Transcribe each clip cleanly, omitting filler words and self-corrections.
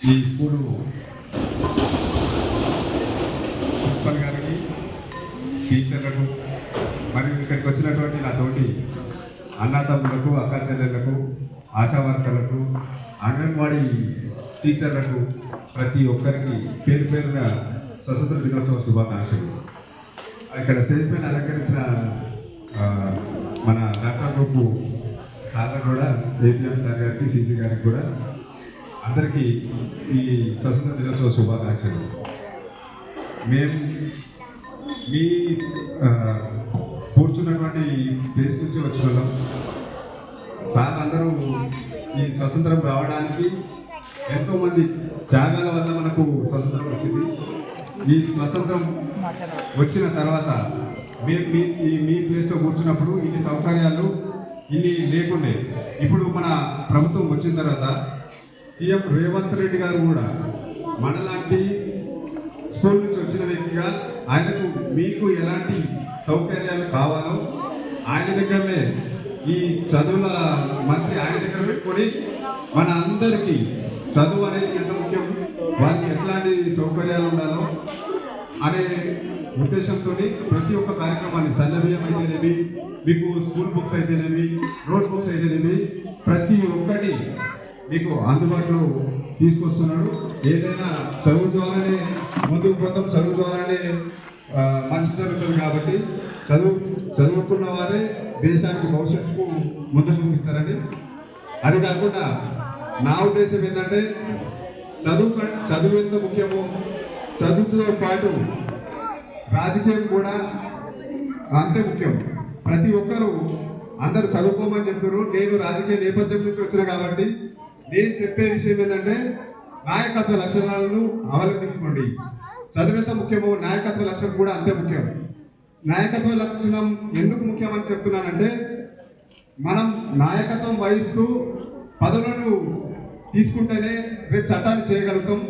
ఈ school principal గారికి, టీచర్లకు మరియు ఇక్కడికి వచ్చినటువంటి నా తోటి అన్నతమ్ములకు, అక్క చెల్లెళ్లకు, ఆశా వర్కర్లకు, అంగన్వాడీ టీచర్లకు ప్రతి ఒక్కరికి పేరు పేరున స్వతంత్ర దినోత్సవ శుభాకాంక్షలు. ఇక్కడ స్టేజ్ పైన అలంకరించిన మన డాక్టర్ గ్రూపు సార్ కూడా, ఏపీఎం సార్ గారికి, సిసి గారికి కూడా అందరికీ ఈ స్వతంత్ర దినోత్సవ శుభాకాంక్షలు. మేము మీ కూర్చున్నటువంటి ప్లేస్ నుంచి వచ్చిన వాళ్ళం. సార్ అందరూ ఈ స్వతంత్రం రావడానికి ఎంతోమంది త్యాగాల వల్ల మనకు స్వతంత్రం వచ్చింది. ఈ స్వతంత్రం వచ్చిన తర్వాత మేము మీ ప్లేస్లో కూర్చున్నప్పుడు ఇన్ని సౌకర్యాలు ఇన్ని లేకుండే. ఇప్పుడు మన ప్రభుత్వం వచ్చిన తర్వాత సీఎం రేవంత్ రెడ్డి గారు కూడా మనలాంటి స్కూల్ నుంచి వచ్చిన వ్యక్తిగా ఆయనకు మీకు ఎలాంటి సౌకర్యాలు కావాలో ఆయన దగ్గరనే ఈ చదువుల మంత్రి ఆయన దగ్గర పెట్టుకొని మన అందరికీ చదువు అనేది ఎంత ముఖ్యం, వారికి ఎట్లాంటి సౌకర్యాలు ఉండాలో అనే ఉద్దేశంతో ప్రతి ఒక్క కార్యక్రమాన్ని, సన్నబియ్యం అయితేనేమి, మీకు స్కూల్ బుక్స్ అయితేనేమి, నోట్ బుక్స్ అయితేనేమి, ప్రతి ఒక్కటి మీకు అందుబాటులో తీసుకొస్తున్నాడు. ఏదైనా చదువు ద్వారానే ముందుకు పోతాం, చదువు ద్వారానే మంచి జరుగుతుంది. కాబట్టి చదువుకున్న వారే దేశానికి భవిష్యత్తుకు ముందు చూపిస్తారని. అది కాకుండా నా ఉద్దేశం ఏంటంటే చదువు ఎంత ముఖ్యమో చదువుతో పాటు రాజకీయం కూడా అంతే ముఖ్యం. ప్రతి ఒక్కరూ అందరూ చదువుకోమని చెప్తున్నారు. నేను రాజకీయ నేపథ్యం నుంచి వచ్చిన కాబట్టి నేను చెప్పే విషయం ఏంటంటే నాయకత్వ లక్షణాలను అవలంబించుకోండి. చదువు ఎంత ముఖ్యమో నాయకత్వ లక్షణం కూడా అంతే ముఖ్యం. నాయకత్వ లక్షణం ఎందుకు ముఖ్యమని చెప్తున్నానంటే, మనం నాయకత్వం వహిస్తూ పదవులను తీసుకుంటేనే రేపు చట్టాన్ని చేయగలుగుతాం.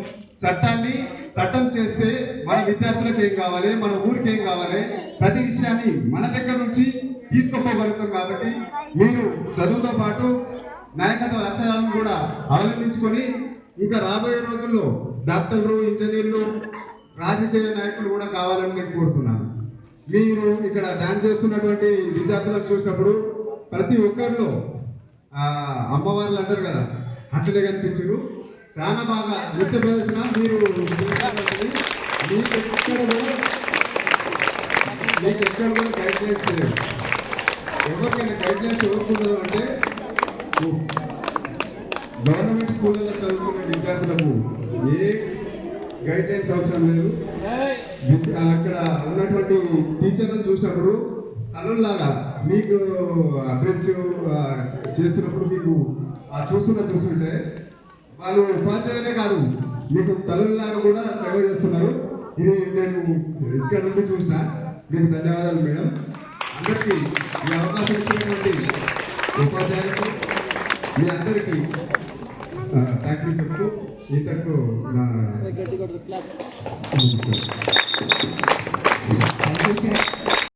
చట్టం చేస్తే మన విద్యార్థులకు ఏం కావాలి, మన ఊరికి ఏం కావాలి, ప్రతి విషయాన్ని మన దగ్గర నుంచి తీసుకోగలుగుతాం. కాబట్టి మీరు చదువుతో పాటు నాయకత్వ లక్షణాలను కూడా అవలంబించుకొని ఇంకా రాబోయే రోజుల్లో డాక్టర్లు, ఇంజనీర్లు, రాజకీయ నాయకులు కూడా కావాలని నేను కోరుతున్నాను. మీరు ఇక్కడ డాన్స్ చేస్తున్నటువంటి విద్యార్థులను చూసినప్పుడు ప్రతి ఒక్కరిలో అమ్మవార్లు అంటారు కదా, అట్లనే కనిపించారు. చాలా బాగా నృత్య ప్రదర్శన మీరు మీకు ఎక్కడ కూడా గైడ్ లైన్స్ లేదు. ఎవరికైనా గైడ్ లైన్స్ ఎవరుకుంటుందో అంటే గవర్నమెంట్ స్కూళ్ళలో చదువుకున్న విద్యార్థులకు ఏ గైడ్ లైన్స్ అవసరం లేదు. అక్కడ ఉన్నటువంటి టీచర్లను చూసినప్పుడు తల్లుల్లాగా మీకు అడ్రస్ చేస్తున్నప్పుడు మీకు చూస్తుంటే వాళ్ళు ఉపాధ్యాయులే కాదు, మీకు తల్లుల్లాగా కూడా సేవ చేస్తున్నారు. ఇది నేను ఇక్కడ నుండి చూసిన. మీకు ధన్యవాదాలు మేడం. అందరికీ ఈ అవకాశం ఇచ్చినటువంటి ఉపాధ్యాయులకు మీ అందరికీ థ్యాంక్ యూ చెప్తూ ఇంతకు నా